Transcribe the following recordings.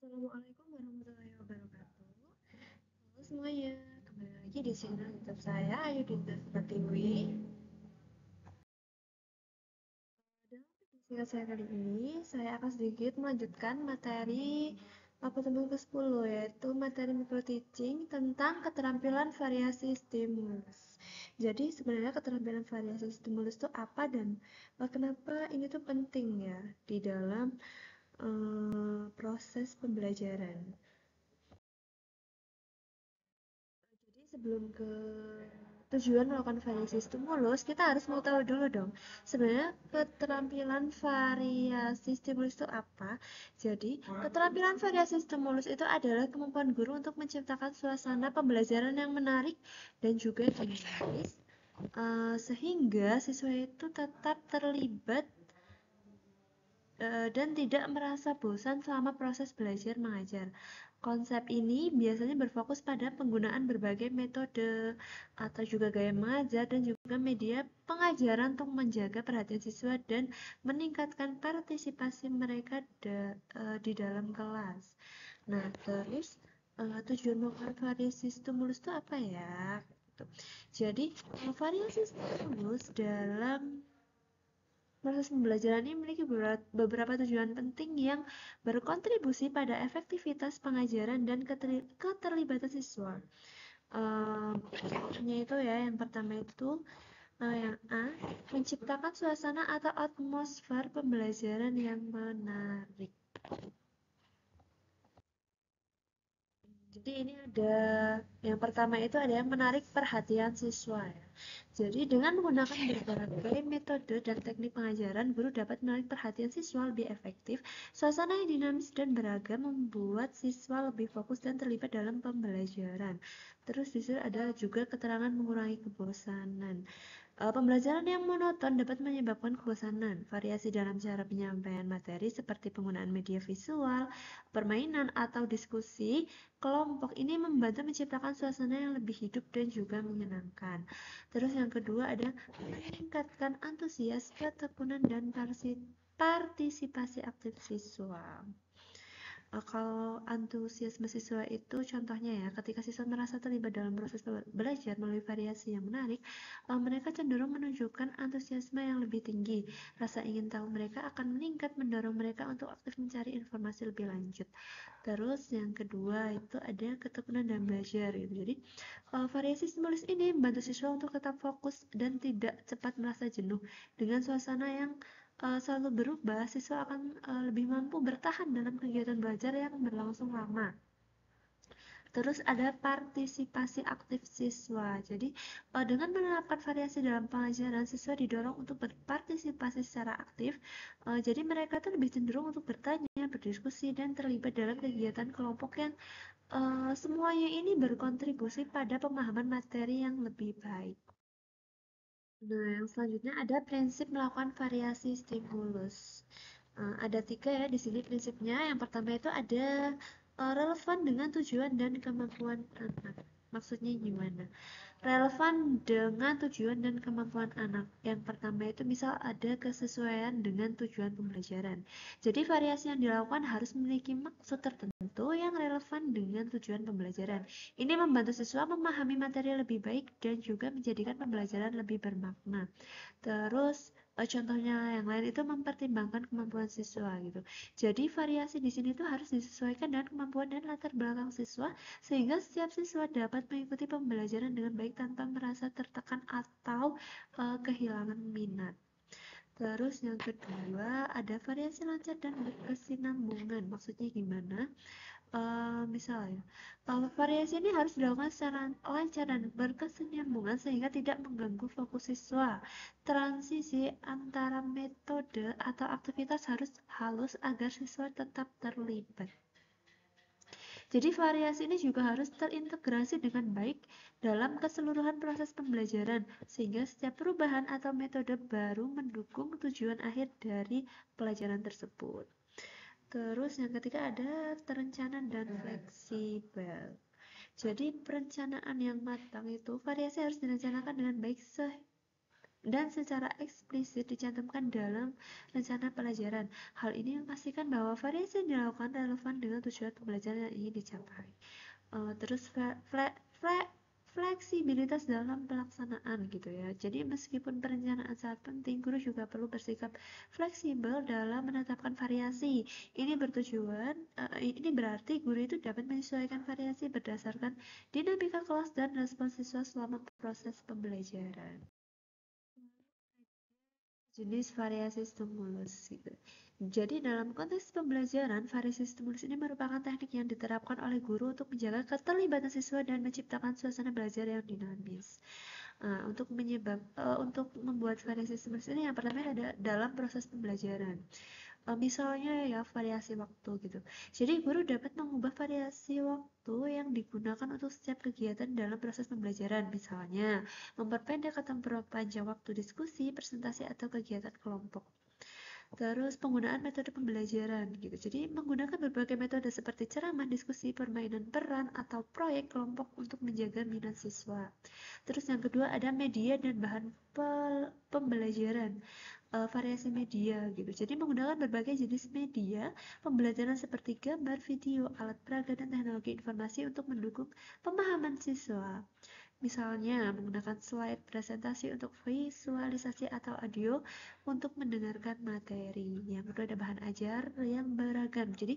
Assalamualaikum warahmatullahi wabarakatuh. Halo semuanya, kembali lagi di channel YouTube saya Ayu Dinda Pratiwi. Dalam video singkat saya kali ini, saya akan sedikit melanjutkan materi pertemuan ke-10, yaitu materi micro teaching tentang keterampilan variasi stimulus. Jadi sebenarnya keterampilan variasi stimulus itu apa dan kenapa ini tuh penting ya di dalam proses pembelajaran. Jadi sebelum ke tujuan melakukan variasi stimulus, kita harus mau tahu dulu dong, sebenarnya keterampilan variasi stimulus itu apa? Jadi, keterampilan variasi stimulus itu adalah kemampuan guru untuk menciptakan suasana pembelajaran yang menarik dan juga dinamis, sehingga siswa itu tetap terlibat dan tidak merasa bosan selama proses belajar mengajar. Konsep ini biasanya berfokus pada penggunaan berbagai metode atau juga gaya mengajar dan juga media pengajaran untuk menjaga perhatian siswa dan meningkatkan partisipasi mereka di dalam kelas. Nah, terus tujuan melakukan variasi stimulus itu apa ya? Jadi, variasi stimulus dalam proses pembelajaran ini memiliki beberapa tujuan penting yang berkontribusi pada efektivitas pengajaran dan keterlibatan siswa. Contohnya itu ya, yang pertama itu yang A, menciptakan suasana atau atmosfer pembelajaran yang menarik. Jadi ini ada yang pertama itu ada yang menarik perhatian siswa ya. Jadi dengan menggunakan berbagai metode dan teknik pengajaran, guru dapat menarik perhatian siswa lebih efektif. Suasana yang dinamis dan beragam membuat siswa lebih fokus dan terlibat dalam pembelajaran. Terus di sini ada juga keterangan mengurangi kebosanan. Pembelajaran yang monoton dapat menyebabkan kebosanan. Variasi dalam cara penyampaian materi seperti penggunaan media visual, permainan, atau diskusi kelompok ini membantu menciptakan suasana yang lebih hidup dan juga menyenangkan. Terus yang kedua ada meningkatkan antusias, ketekunan, dan partisipasi aktif siswa. Kalau antusiasme siswa itu contohnya ya, ketika siswa merasa terlibat dalam proses belajar melalui variasi yang menarik, mereka cenderung menunjukkan antusiasme yang lebih tinggi. Rasa ingin tahu mereka akan meningkat, mendorong mereka untuk aktif mencari informasi lebih lanjut. Terus yang kedua itu ada ketekunan dalam belajar gitu. Jadi variasi stimulus ini membantu siswa untuk tetap fokus dan tidak cepat merasa jenuh. Dengan suasana yang selalu berubah, siswa akan lebih mampu bertahan dalam kegiatan belajar yang berlangsung lama. Terus ada partisipasi aktif siswa. Jadi, dengan menerapkan variasi dalam pengajaran, siswa didorong untuk berpartisipasi secara aktif. Jadi mereka tuh lebih cenderung untuk bertanya, berdiskusi, dan terlibat dalam kegiatan kelompok yang semuanya ini berkontribusi pada pemahaman materi yang lebih baik. Nah, yang selanjutnya ada prinsip melakukan variasi stimulus. Ada 3 ya di sini prinsipnya. Yang pertama itu ada relevan dengan tujuan dan kemampuan anak. Maksudnya gimana? Relevan dengan tujuan dan kemampuan anak. Yang pertama itu misal ada kesesuaian dengan tujuan pembelajaran. Jadi variasi yang dilakukan harus memiliki maksud tertentu yang relevan dengan tujuan pembelajaran. Ini membantu siswa memahami materi lebih baik dan juga menjadikan pembelajaran lebih bermakna. Terus contohnya yang lain itu mempertimbangkan kemampuan siswa gitu. Jadi variasi di sini tuh harus disesuaikan dengan kemampuan dan latar belakang siswa sehingga setiap siswa dapat mengikuti pembelajaran dengan baik tanpa merasa tertekan atau kehilangan minat. Terus yang kedua ada variasi lancar dan berkesinambungan. Maksudnya gimana? Misalnya, variasi ini harus dilakukan secara lancar dan berkesinambungan sehingga tidak mengganggu fokus siswa. Transisi antara metode atau aktivitas harus halus agar siswa tetap terlibat. Jadi variasi ini juga harus terintegrasi dengan baik dalam keseluruhan proses pembelajaran, sehingga setiap perubahan atau metode baru mendukung tujuan akhir dari pelajaran tersebut. Terus yang ketiga ada terencana dan fleksibel. Jadi perencanaan yang matang itu variasi harus direncanakan dengan baik dan secara eksplisit dicantumkan dalam rencana pelajaran. Hal ini memastikan bahwa variasi yang dilakukan relevan dengan tujuan pembelajaran yang ingin dicapai. Terus fleksibilitas dalam pelaksanaan gitu ya. Jadi meskipun perencanaan sangat penting, guru juga perlu bersikap fleksibel dalam menetapkan variasi. Ini berarti guru itu dapat menyesuaikan variasi berdasarkan dinamika kelas dan respon siswa selama proses pembelajaran. Jenis variasi stimulus gitu. Jadi dalam konteks pembelajaran, variasi stimulus ini merupakan teknik yang diterapkan oleh guru untuk menjaga keterlibatan siswa dan menciptakan suasana belajar yang dinamis. Untuk membuat variasi stimulus ini yang pertama ada dalam proses pembelajaran. Misalnya ya variasi waktu gitu. Jadi guru dapat mengubah variasi waktu yang digunakan untuk setiap kegiatan dalam proses pembelajaran. Misalnya memperpendek atau memperpanjang waktu diskusi, presentasi atau kegiatan kelompok. Terus penggunaan metode pembelajaran gitu. Jadi menggunakan berbagai metode seperti ceramah, diskusi, permainan peran atau proyek kelompok untuk menjaga minat siswa. Terus yang kedua ada media dan bahan pembelajaran. Variasi media gitu. Jadi menggunakan berbagai jenis media pembelajaran seperti gambar, video, alat peraga dan teknologi informasi untuk mendukung pemahaman siswa. Misalnya menggunakan slide presentasi untuk visualisasi atau audio untuk mendengarkan materi. Yang kedua ada bahan ajar yang beragam. Jadi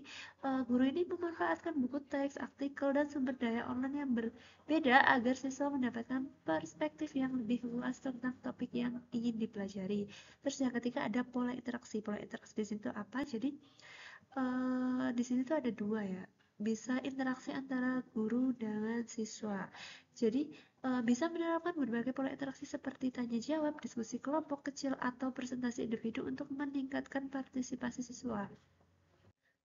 guru ini memanfaatkan buku teks, artikel, dan sumber daya online yang berbeda agar siswa mendapatkan perspektif yang lebih luas tentang topik yang ingin dipelajari. Terus yang ketiga ada pola interaksi. Pola interaksi di situ apa? Jadi di sini tuh ada dua ya. Bisa interaksi antara guru dengan siswa. Jadi bisa menerapkan berbagai pola interaksi seperti tanya jawab, diskusi kelompok kecil atau presentasi individu untuk meningkatkan partisipasi siswa.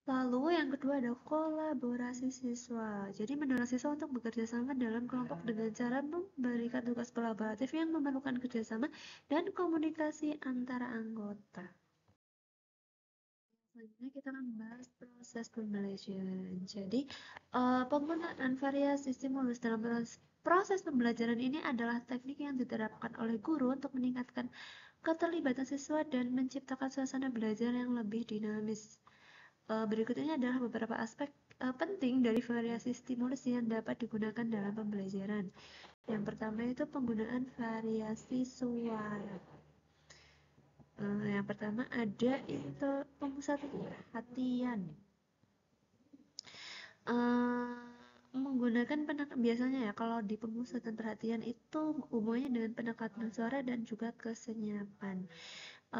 Lalu yang kedua ada kolaborasi siswa. Jadi mendorong siswa untuk bekerja sama dalam kelompok dengan cara memberikan tugas kolaboratif yang memerlukan kerjasama dan komunikasi antara anggota. Selanjutnya kita akan membahas proses pembelajaran. Jadi, penggunaan variasi stimulus dalam proses pembelajaran ini adalah teknik yang diterapkan oleh guru untuk meningkatkan keterlibatan siswa dan menciptakan suasana belajar yang lebih dinamis. Berikut ini adalah beberapa aspek penting dari variasi stimulus yang dapat digunakan dalam pembelajaran. Yang pertama itu penggunaan variasi suara. Yang pertama ada itu pemusatan perhatian. uh, Menggunakan biasanya ya kalau di pemusatan perhatian itu hubungannya dengan penekatan suara dan juga kesenyapan.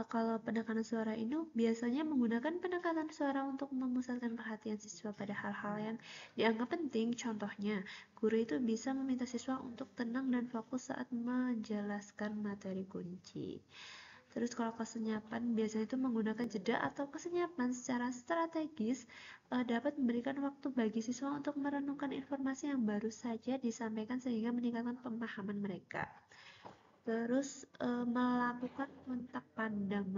Kalau penekanan suara ini biasanya menggunakan penekatan suara untuk memusatkan perhatian siswa pada hal-hal yang dianggap penting. Contohnya, guru itu bisa meminta siswa untuk tenang dan fokus saat menjelaskan materi kunci. Terus kalau kesenyapan biasanya itu menggunakan jeda atau kesenyapan secara strategis dapat memberikan waktu bagi siswa untuk merenungkan informasi yang baru saja disampaikan sehingga meningkatkan pemahaman mereka. Terus melakukan kontak pandang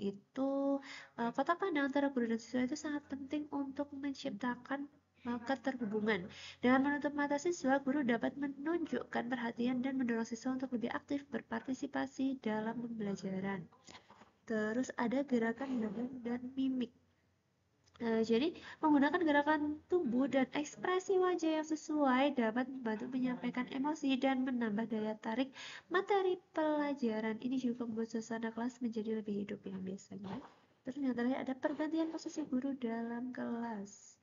itu kontak pandang antara guru dan siswa itu sangat penting untuk menciptakan keterhubungan. Dengan menutup mata siswa, guru dapat menunjukkan perhatian dan mendorong siswa untuk lebih aktif berpartisipasi dalam pembelajaran. Terus ada gerakan badan dan mimik. Jadi menggunakan gerakan tubuh dan ekspresi wajah yang sesuai dapat membantu menyampaikan emosi dan menambah daya tarik materi pelajaran. Ini juga membuat suasana kelas menjadi lebih hidup yang biasanya. Terus yang terakhir ada pergantian posisi guru dalam kelas.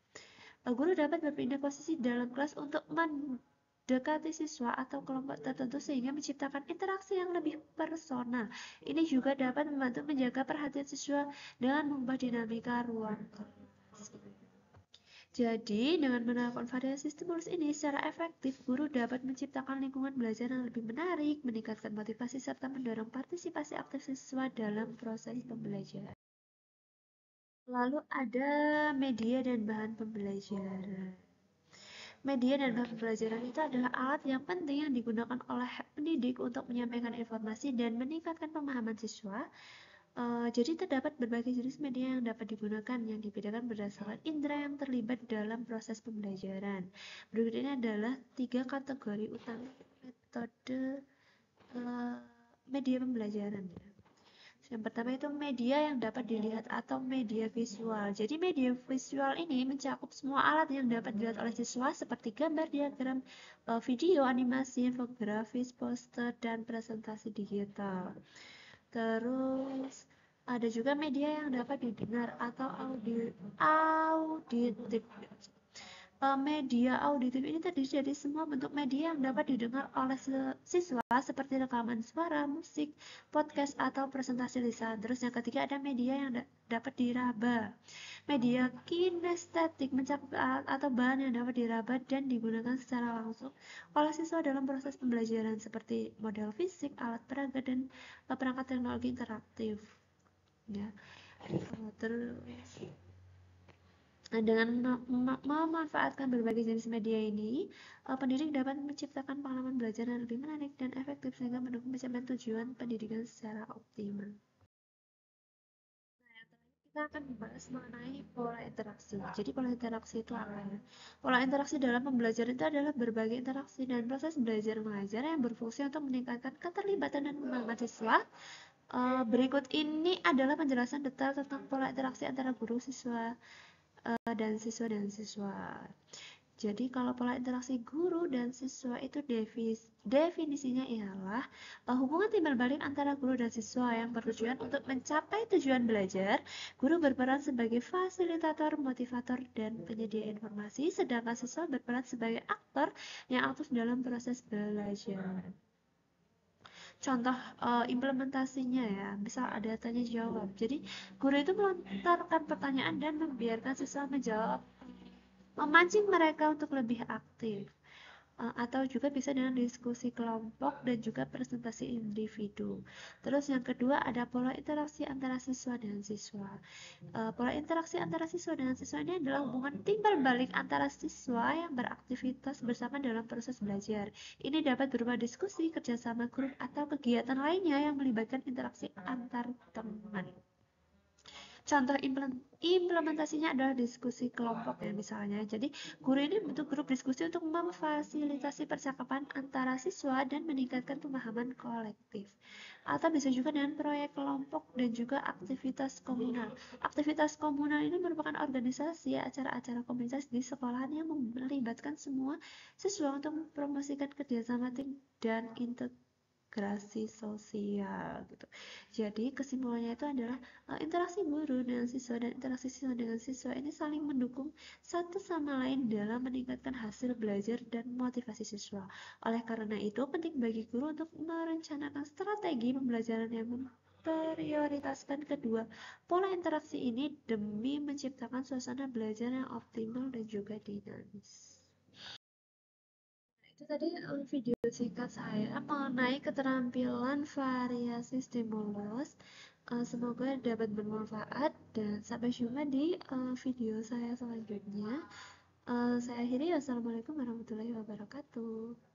Guru dapat berpindah posisi dalam kelas untuk mendekati siswa atau kelompok tertentu sehingga menciptakan interaksi yang lebih personal. Ini juga dapat membantu menjaga perhatian siswa dengan mengubah dinamika ruang kelas. Jadi, dengan menerapkan variasi stimulus ini secara efektif, guru dapat menciptakan lingkungan belajar yang lebih menarik, meningkatkan motivasi, serta mendorong partisipasi aktif siswa dalam proses pembelajaran. Lalu ada media dan bahan pembelajaran. Media dan bahan pembelajaran itu adalah alat yang penting yang digunakan oleh pendidik untuk menyampaikan informasi dan meningkatkan pemahaman siswa. Jadi terdapat berbagai jenis media yang dapat digunakan yang dibedakan berdasarkan indera yang terlibat dalam proses pembelajaran. Berikut ini adalah 3 kategori utama metode media pembelajaran ya. Yang pertama itu media yang dapat dilihat atau media visual. Jadi media visual ini mencakup semua alat yang dapat dilihat oleh siswa seperti gambar, diagram, video, animasi, infografis, poster, dan presentasi digital. Terus ada juga media yang dapat didengar atau auditif. Media auditif ini terdiri dari semua bentuk media yang dapat didengar oleh siswa seperti rekaman suara, musik, podcast, atau presentasi lisan. Terus yang ketiga ada media yang dapat diraba. Media kinestetik mencakup alat atau bahan yang dapat diraba dan digunakan secara langsung oleh siswa dalam proses pembelajaran seperti model fisik, alat peraga, dan perangkat teknologi interaktif. Ya. Terus dengan memanfaatkan berbagai jenis media ini, pendidik dapat menciptakan pengalaman belajar yang lebih menarik dan efektif sehingga mendukung pencapaian tujuan pendidikan secara optimal. Kita akan membahas mengenai pola interaksi. Jadi pola interaksi itu apa ya? Pola interaksi dalam pembelajaran itu adalah berbagai interaksi dan proses belajar mengajar yang berfungsi untuk meningkatkan keterlibatan dan pemahaman siswa. Berikut ini adalah penjelasan detail tentang pola interaksi antara guru, siswa, dan siswa. Jadi kalau pola interaksi guru dan siswa itu definisinya ialah hubungan timbal balik antara guru dan siswa yang bertujuan untuk mencapai tujuan belajar. Guru berperan sebagai fasilitator, motivator, dan penyedia informasi, sedangkan siswa berperan sebagai aktor yang aktif dalam proses belajar. Contoh implementasinya ya, misal ada tanya jawab. Jadi guru itu melontarkan pertanyaan dan membiarkan siswa menjawab, memancing mereka untuk lebih aktif. Atau juga bisa dengan diskusi kelompok dan juga presentasi individu. Terus yang kedua ada pola interaksi antara siswa dan siswa. Pola interaksi antara siswa dengan siswa ini adalah hubungan timbal balik antara siswa yang beraktivitas bersama dalam proses belajar. Ini dapat berupa diskusi, kerjasama grup, atau kegiatan lainnya yang melibatkan interaksi antar teman. Contoh implementasinya adalah diskusi kelompok ya misalnya. Jadi guru ini bentuk grup diskusi untuk memfasilitasi percakapan antara siswa dan meningkatkan pemahaman kolektif. Atau bisa juga dengan proyek kelompok dan juga aktivitas komunal. Aktivitas komunal ini merupakan organisasi acara-acara komunitas di sekolahan yang melibatkan semua siswa untuk mempromosikan kerjasama tim dan integrasi sosial gitu. Jadi kesimpulannya itu adalah interaksi guru dengan siswa dan interaksi siswa dengan siswa ini saling mendukung satu sama lain dalam meningkatkan hasil belajar dan motivasi siswa. Oleh karena itu penting bagi guru untuk merencanakan strategi pembelajaran yang memprioritaskan kedua pola interaksi ini demi menciptakan suasana belajar yang optimal dan juga dinamis. Itu tadi video singkat saya mengenai keterampilan variasi stimulus. Semoga dapat bermanfaat dan sampai jumpa di video saya selanjutnya. Saya akhiri. Wassalamualaikum warahmatullahi wabarakatuh.